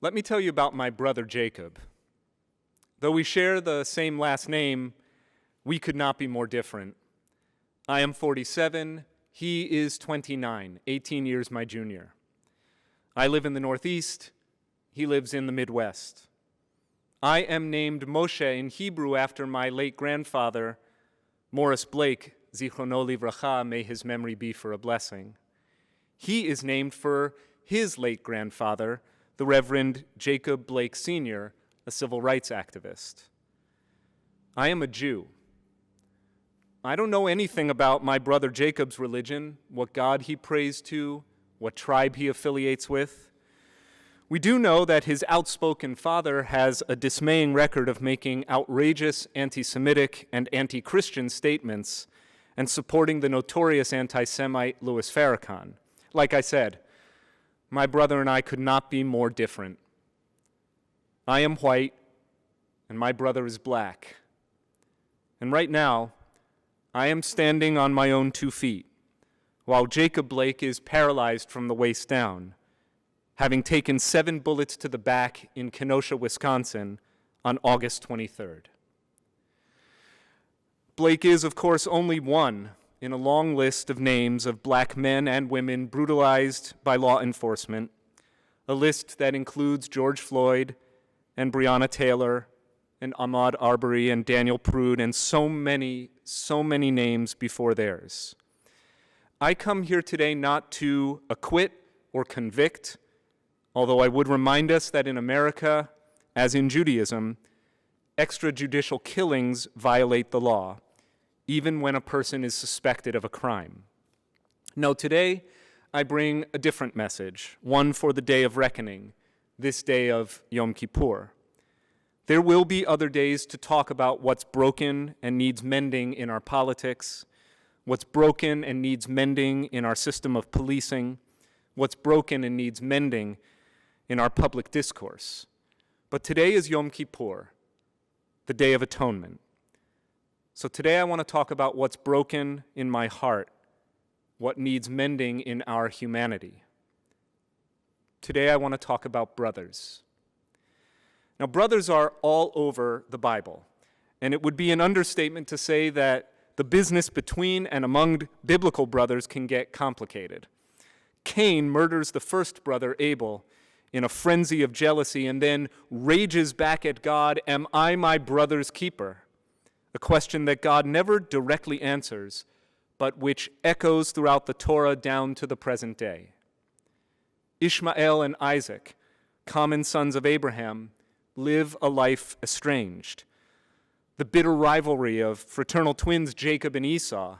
Let me tell you about my brother Jacob. Though we share the same last name, we could not be more different. I am 47, he is 29, 18 years my junior. I live in the Northeast, he lives in the Midwest. I am named Moshe in Hebrew after my late grandfather, Morris Blake, Zichrono Livracha, may his memory be for a blessing. He is named for his late grandfather, the Reverend Jacob Blake Sr., a civil rights activist. I am a Jew. I don't know anything about my brother Jacob's religion, what God he prays to, what tribe he affiliates with. We do know that his outspoken father has a dismaying record of making outrageous anti-Semitic and anti-Christian statements and supporting the notorious anti-Semite Louis Farrakhan. Like I said, my brother and I could not be more different. I am white, and my brother is black. And right now, I am standing on my own 2 feet, while Jacob Blake is paralyzed from the waist down, having taken 7 bullets to the back in Kenosha, Wisconsin on August 23rd. Blake is, of course, only one in a long list of names of black men and women brutalized by law enforcement, a list that includes George Floyd and Breonna Taylor and Ahmaud Arbery and Daniel Prude and so many names before theirs. I come here today not to acquit or convict, although I would remind us that in America, as in Judaism, extrajudicial killings violate the law, even when a person is suspected of a crime. No, today I bring a different message, one for the day of reckoning, this day of Yom Kippur. There will be other days to talk about what's broken and needs mending in our politics, what's broken and needs mending in our system of policing, what's broken and needs mending in our public discourse. But today is Yom Kippur, the Day of Atonement. So today I want to talk about what's broken in my heart, what needs mending in our humanity. Today I want to talk about brothers. Now, brothers are all over the Bible, and it would be an understatement to say that the business between and among biblical brothers can get complicated. Cain murders the first brother, Abel, in a frenzy of jealousy and then rages back at God, "Am I my brother's keeper?" A question that God never directly answers, but which echoes throughout the Torah down to the present day. Ishmael and Isaac, common sons of Abraham, live a life estranged. The bitter rivalry of fraternal twins Jacob and Esau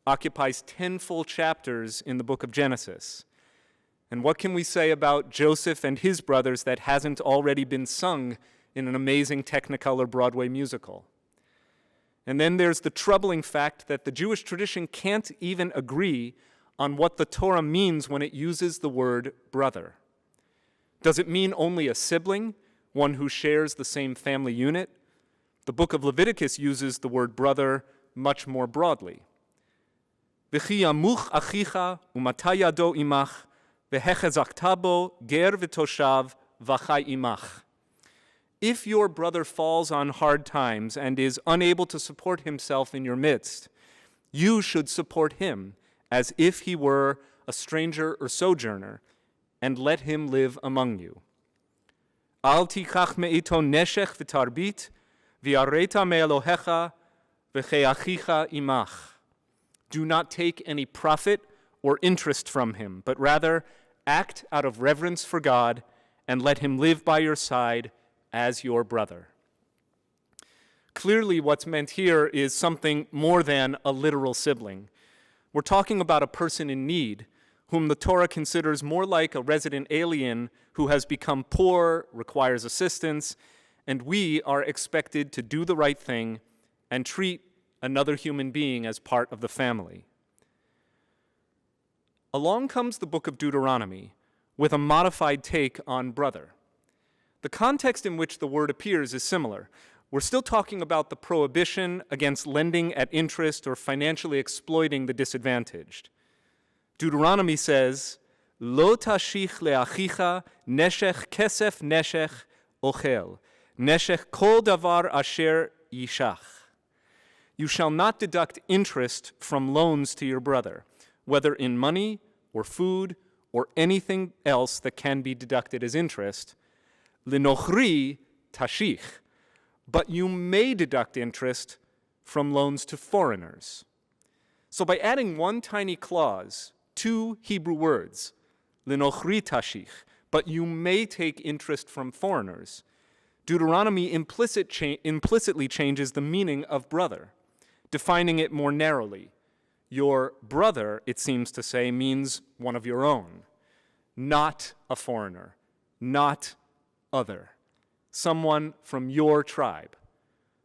occupies 10 full chapters in the book of Genesis. And what can we say about Joseph and his brothers that hasn't already been sung in an amazing Technicolor Broadway musical? And then there's the troubling fact that the Jewish tradition can't even agree on what the Torah means when it uses the word brother. Does it mean only a sibling, one who shares the same family unit? The book of Leviticus uses the word brother much more broadly. V'chi yamuch achicha u'matay yado imach v'hechezakta bo ger v'toshav v'chai imach. If your brother falls on hard times and is unable to support himself in your midst, you should support him as if he were a stranger or sojourner, and let him live among you. Al tikach me'ito neshech v'tarbit v'yareta me'elohecha v'che'achicha imach. Do not take any profit or interest from him, but rather act out of reverence for God and let him live by your side as your brother. Clearly, what's meant here is something more than a literal sibling. We're talking about a person in need, whom the Torah considers more like a resident alien who has become poor, requires assistance, and we are expected to do the right thing and treat another human being as part of the family. Along comes the book of Deuteronomy with a modified take on brother. The context in which the word appears is similar. We're still talking about the prohibition against lending at interest or financially exploiting the disadvantaged. Deuteronomy says, Lo tashich leachicha neshech kesef neshech ochel, neshech kol davar asher yishach. You shall not deduct interest from loans to your brother, whether in money or food or anything else that can be deducted as interest. Linochri tashich. But you may deduct interest from loans to foreigners. So by adding one tiny clause, two Hebrew words, linochri tashich, but you may take interest from foreigners, Deuteronomy implicitly changes the meaning of brother, defining it more narrowly. Your brother, it seems to say, means one of your own, not a foreigner, not other, someone from your tribe.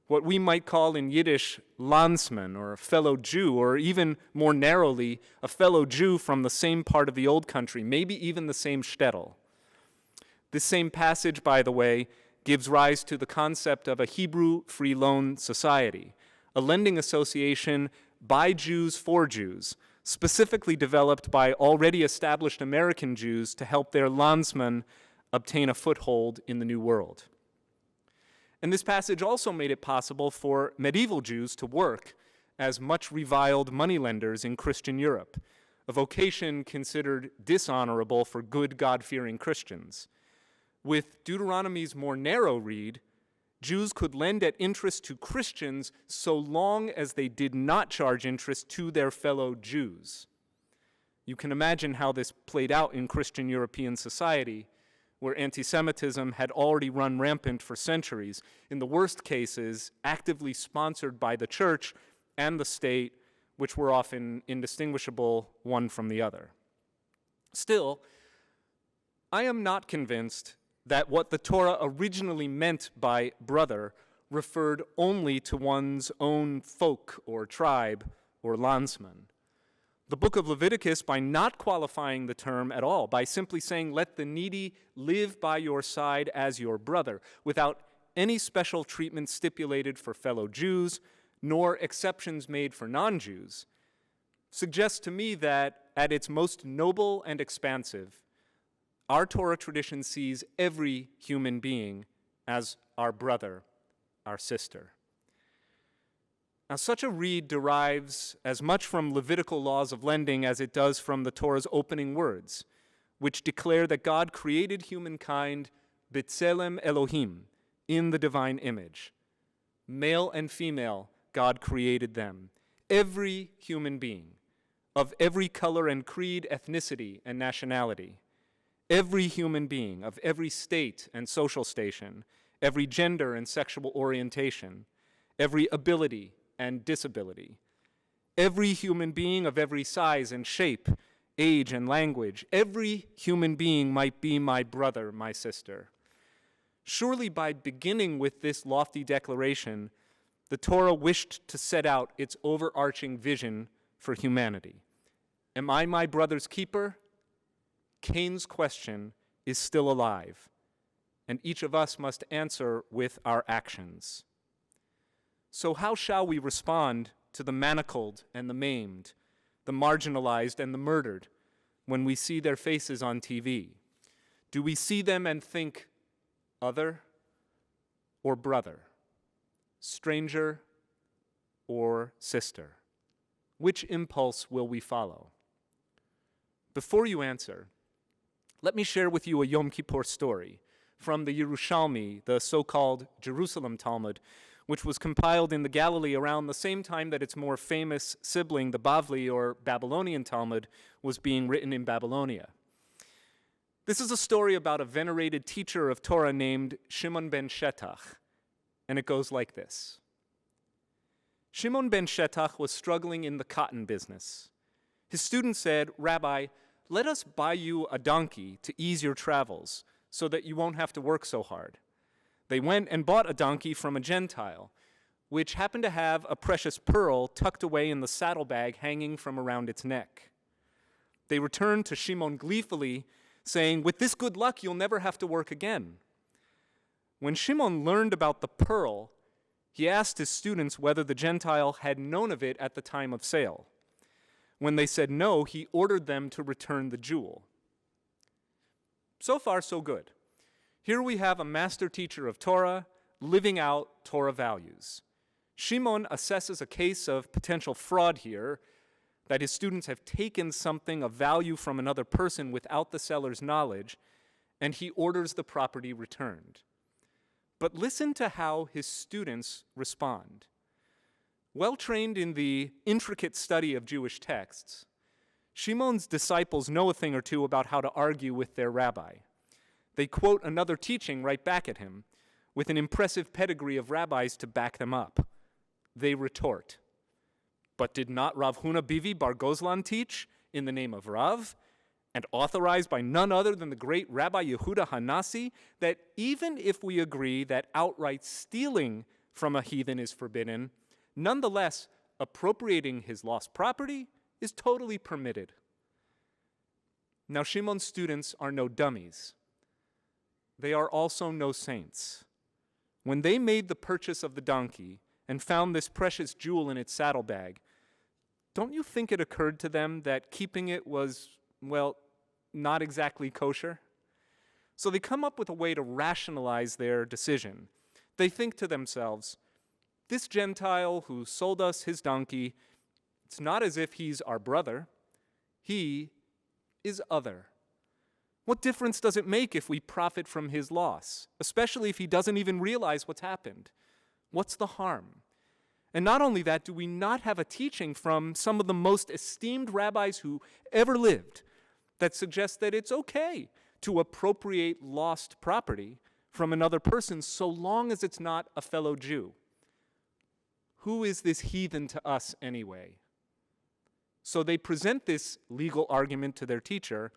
What we might call in Yiddish landsman, or a fellow Jew, or even more narrowly, a fellow Jew from the same part of the old country, maybe even the same shtetl. This same passage, by the way, gives rise to the concept of a Hebrew free loan society, a lending association by Jews for Jews, specifically developed by already established American Jews to help their landsmen obtain a foothold in the New World. And this passage also made it possible for medieval Jews to work as much reviled moneylenders in Christian Europe, a vocation considered dishonorable for good God-fearing Christians. With Deuteronomy's more narrow read, Jews could lend at interest to Christians so long as they did not charge interest to their fellow Jews. You can imagine how this played out in Christian European society, where anti-Semitism had already run rampant for centuries, in the worst cases, actively sponsored by the church and the state, which were often indistinguishable one from the other. Still, I am not convinced that what the Torah originally meant by brother referred only to one's own folk or tribe or landsman. The book of Leviticus, by not qualifying the term at all, by simply saying, let the needy live by your side as your brother, without any special treatment stipulated for fellow Jews, nor exceptions made for non-Jews, suggests to me that at its most noble and expansive, our Torah tradition sees every human being as our brother, our sister. Now, such a read derives as much from Levitical laws of lending as it does from the Torah's opening words, which declare that God created humankind b'tselem Elohim, in the divine image. Male and female, God created them. Every human being, of every color and creed, ethnicity, and nationality. Every human being, of every state and social station, every gender and sexual orientation, every ability and disability. Every human being of every size and shape, age and language, every human being might be my brother, my sister. Surely by beginning with this lofty declaration, the Torah wished to set out its overarching vision for humanity. Am I my brother's keeper? Cain's question is still alive, and each of us must answer with our actions. So how shall we respond to the manacled and the maimed, the marginalized and the murdered, when we see their faces on TV? Do we see them and think other or brother, stranger or sister? Which impulse will we follow? Before you answer, let me share with you a Yom Kippur story from the Yerushalmi, the so-called Jerusalem Talmud, which was compiled in the Galilee around the same time that its more famous sibling, the Bavli or Babylonian Talmud, was being written in Babylonia. This is a story about a venerated teacher of Torah named Shimon ben Shetach, and it goes like this. Shimon ben Shetach was struggling in the cotton business. His student said, "Rabbi, let us buy you a donkey to ease your travels so that you won't have to work so hard." They went and bought a donkey from a Gentile, which happened to have a precious pearl tucked away in the saddlebag hanging from around its neck. They returned to Shimon gleefully, saying, "With this good luck, you'll never have to work again." When Shimon learned about the pearl, he asked his students whether the Gentile had known of it at the time of sale. When they said no, he ordered them to return the jewel. So far, so good. Here we have a master teacher of Torah living out Torah values. Shimon assesses a case of potential fraud here, that his students have taken something of value from another person without the seller's knowledge, and he orders the property returned. But listen to how his students respond. Well trained in the intricate study of Jewish texts, Shimon's disciples know a thing or two about how to argue with their rabbi. They quote another teaching right back at him, with an impressive pedigree of rabbis to back them up. They retort, "But did not Rav Huna Bivi Bar Gozlan teach in the name of Rav, and authorized by none other than the great Rabbi Yehuda Hanasi, that even if we agree that outright stealing from a heathen is forbidden, nonetheless appropriating his lost property is totally permitted?" Now, Shimon's students are no dummies. They are also no saints. When they made the purchase of the donkey and found this precious jewel in its saddlebag, don't you think it occurred to them that keeping it was, well, not exactly kosher? So they come up with a way to rationalize their decision. They think to themselves, this Gentile who sold us his donkey, it's not as if he's our brother. He is other. What difference does it make if we profit from his loss, especially if he doesn't even realize what's happened? What's the harm? And not only that, do we not have a teaching from some of the most esteemed rabbis who ever lived that suggests that it's okay to appropriate lost property from another person so long as it's not a fellow Jew? Who is this heathen to us anyway? So they present this legal argument to their teacher,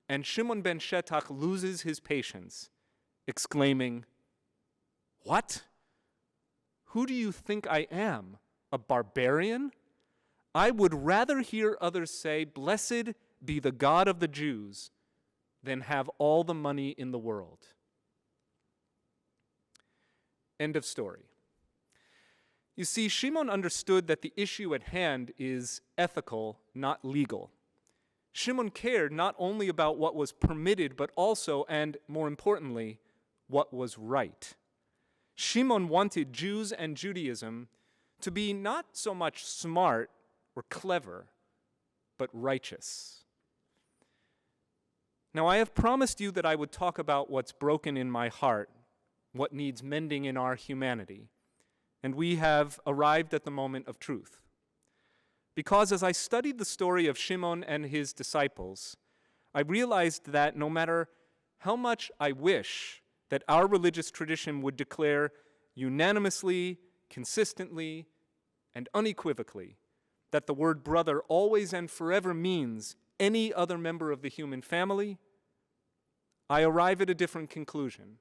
and Shimon ben Shetach loses his patience, exclaiming, "What? Who do you think I am, a barbarian? I would rather hear others say, 'Blessed be the God of the Jews,' than have all the money in the world." End of story. You see, Shimon understood that the issue at hand is ethical, not legal. Shimon cared not only about what was permitted, but also, and more importantly, what was right. Shimon wanted Jews and Judaism to be not so much smart or clever, but righteous. Now, I have promised you that I would talk about what's broken in my heart, what needs mending in our humanity, and we have arrived at the moment of truth. Because as I studied the story of Shimon and his disciples, I realized that no matter how much I wish that our religious tradition would declare unanimously, consistently, and unequivocally that the word brother always and forever means any other member of the human family, I arrive at a different conclusion,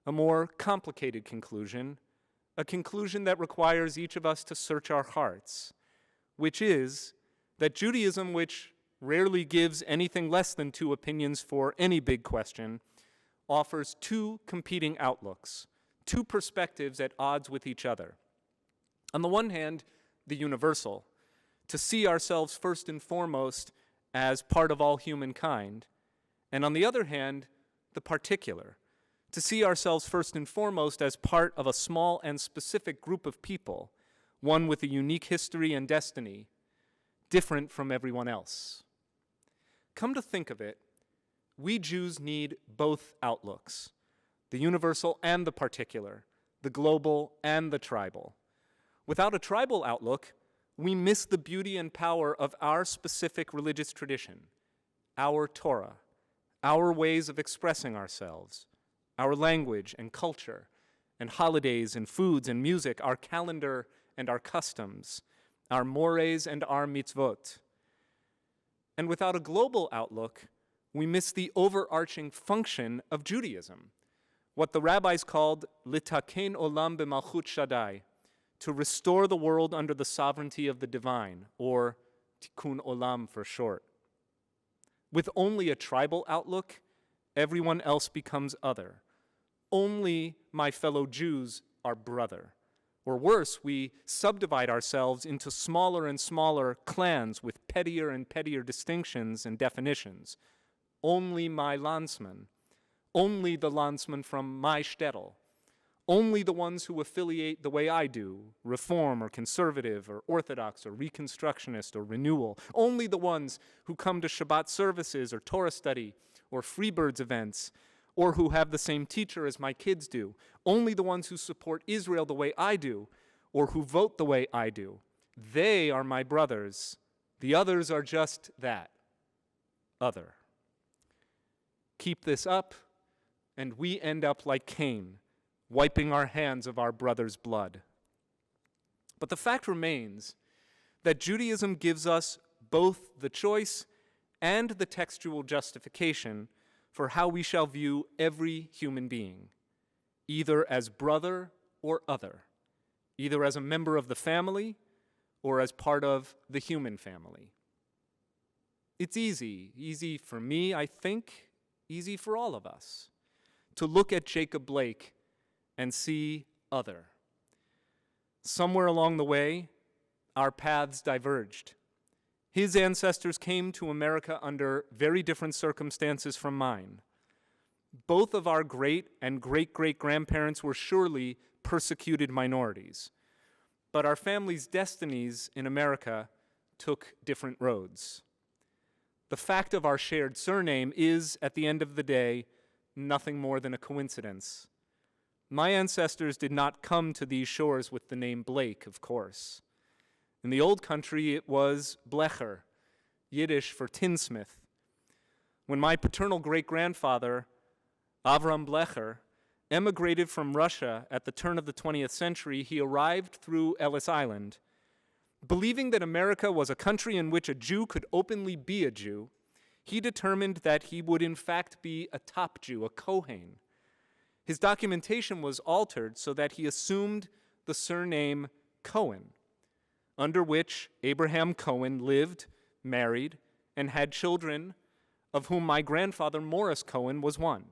a more complicated conclusion, a conclusion that requires each of us to search our hearts, which is that Judaism, which rarely gives anything less than two opinions for any big question, offers two competing outlooks, two perspectives at odds with each other. On the one hand, the universal, to see ourselves first and foremost as part of all humankind, and on the other hand, the particular, to see ourselves first and foremost as part of a small and specific group of people, one with a unique history and destiny, different from everyone else. Come to think of it, we Jews need both outlooks, the universal and the particular, the global and the tribal. Without a tribal outlook, we miss the beauty and power of our specific religious tradition, our Torah, our ways of expressing ourselves, our language and culture, and holidays and foods and music, our calendar and our customs, our mores and our mitzvot. And without a global outlook, we miss the overarching function of Judaism, what the rabbis called litaken olam b'malchut shaddai, to restore the world under the sovereignty of the divine, or tikkun olam for short. With only a tribal outlook, everyone else becomes other. Only my fellow Jews are brother. Or worse, we subdivide ourselves into smaller and smaller clans with pettier and pettier distinctions and definitions. only my landsmen, only the landsmen from my shtetl, only the ones who affiliate the way I do, Reform or Conservative or Orthodox or Reconstructionist or Renewal, only the ones who come to Shabbat services or Torah study or Freebirds events, or who have the same teacher as my kids do, only the ones who support Israel the way I do, or who vote the way I do. They are my brothers. The others are just that, other. Keep this up, and we end up like Cain, wiping our hands of our brother's blood. But the fact remains that Judaism gives us both the choice and the textual justification for how we shall view every human being, either as brother or other, either as a member of the family or as part of the human family. It's easy for me, I think, easy for all of us, to look at Jacob Blake and see other. Somewhere along the way, our paths diverged. His ancestors came to America under very different circumstances from mine. Both of our great and great-great-grandparents were surely persecuted minorities, but our family's destinies in America took different roads. The fact of our shared surname is, at the end of the day, nothing more than a coincidence. My ancestors did not come to these shores with the name Blake, of course. In the old country, it was Blecher, Yiddish for tinsmith. When my paternal great-grandfather, Avram Blecher, emigrated from Russia at the turn of the 20th century, he arrived through Ellis Island. Believing that America was a country in which a Jew could openly be a Jew, he determined that he would in fact be a top Jew, a Kohen. His documentation was altered so that he assumed the surname Cohen, under which Abraham Cohen lived, married, and had children, of whom my grandfather Morris Cohen was one.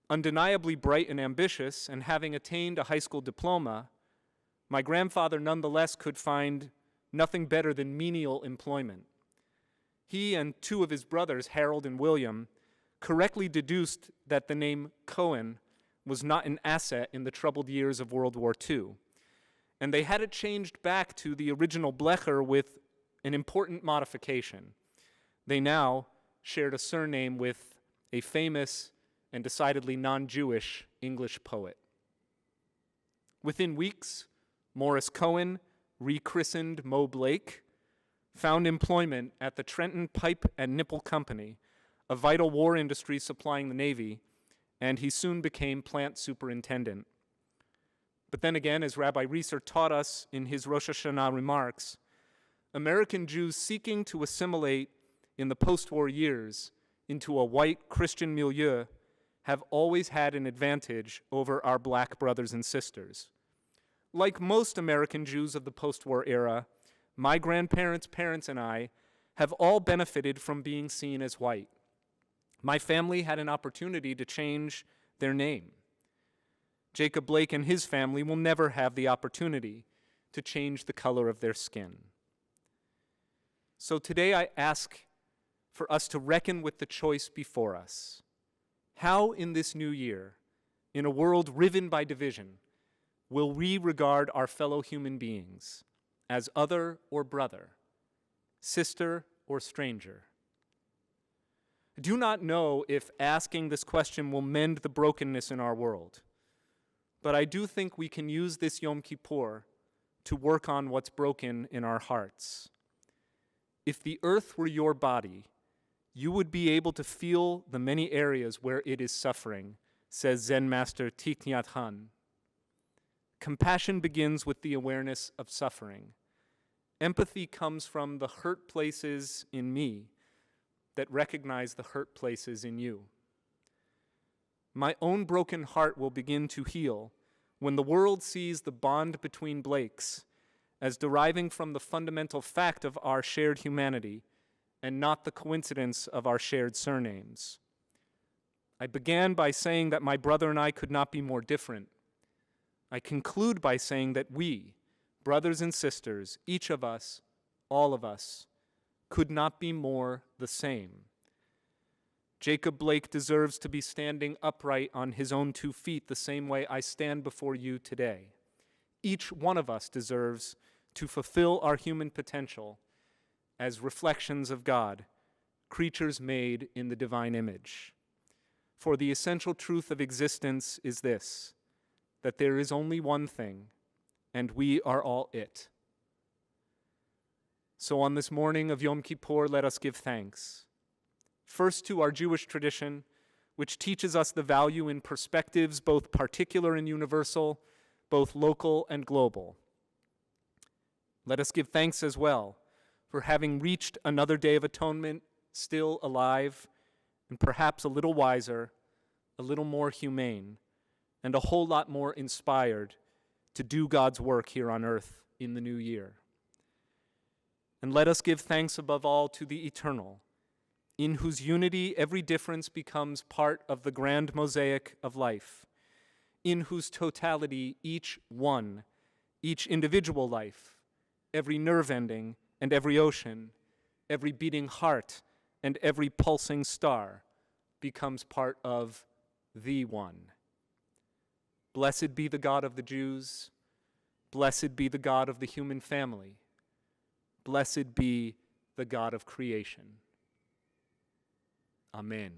Undeniably bright and ambitious, and having attained a high school diploma, my grandfather nonetheless could find nothing better than menial employment. He and two of his brothers, Harold and William, correctly deduced that the name Cohen was not an asset in the troubled years of World War II, and they had it changed back to the original Blecher with an important modification. They now shared a surname with a famous and decidedly non-Jewish English poet. Within weeks, Morris Cohen, rechristened Mo Blake, found employment at the Trenton Pipe and Nipple Company, a vital war industry supplying the Navy, and he soon became plant superintendent. But then again, as Rabbi Reeser taught us in his Rosh Hashanah remarks, American Jews seeking to assimilate in the post-war years into a white Christian milieu have always had an advantage over our black brothers and sisters. Like most American Jews of the post-war era, my grandparents, parents, and I have all benefited from being seen as white. My family had an opportunity to change their name. Jacob Blake and his family will never have the opportunity to change the color of their skin. So today I ask for us to reckon with the choice before us. How in this new year, in a world riven by division, will we regard our fellow human beings as other or brother, sister or stranger? I do not know if asking this question will mend the brokenness in our world, but I do think we can use this Yom Kippur to work on what's broken in our hearts. If the earth were your body, you would be able to feel the many areas where it is suffering, says Zen master Thich Nhat Hanh. Compassion begins with the awareness of suffering. Empathy comes from the hurt places in me that recognize the hurt places in you. My own broken heart will begin to heal when the world sees the bond between Blakes as deriving from the fundamental fact of our shared humanity and not the coincidence of our shared surnames. I began by saying that my brother and I could not be more different. I conclude by saying that we, brothers and sisters, each of us, all of us, could not be more the same. Jacob Blake deserves to be standing upright on his own 2 feet the same way I stand before you today. Each one of us deserves to fulfill our human potential as reflections of God, creatures made in the divine image. For the essential truth of existence is this, that there is only one thing, and we are all it. So on this morning of Yom Kippur, let us give thanks. First to our Jewish tradition, which teaches us the value in perspectives both particular and universal, both local and global. Let us give thanks as well for having reached another day of atonement, still alive, and perhaps a little wiser, a little more humane, and a whole lot more inspired to do God's work here on earth in the new year. And let us give thanks above all to the eternal, in whose unity every difference becomes part of the grand mosaic of life, in whose totality each one, each individual life, every nerve ending and every ocean, every beating heart and every pulsing star becomes part of the one. Blessed be the God of the Jews. Blessed be the God of the human family. Blessed be the God of creation. Amen.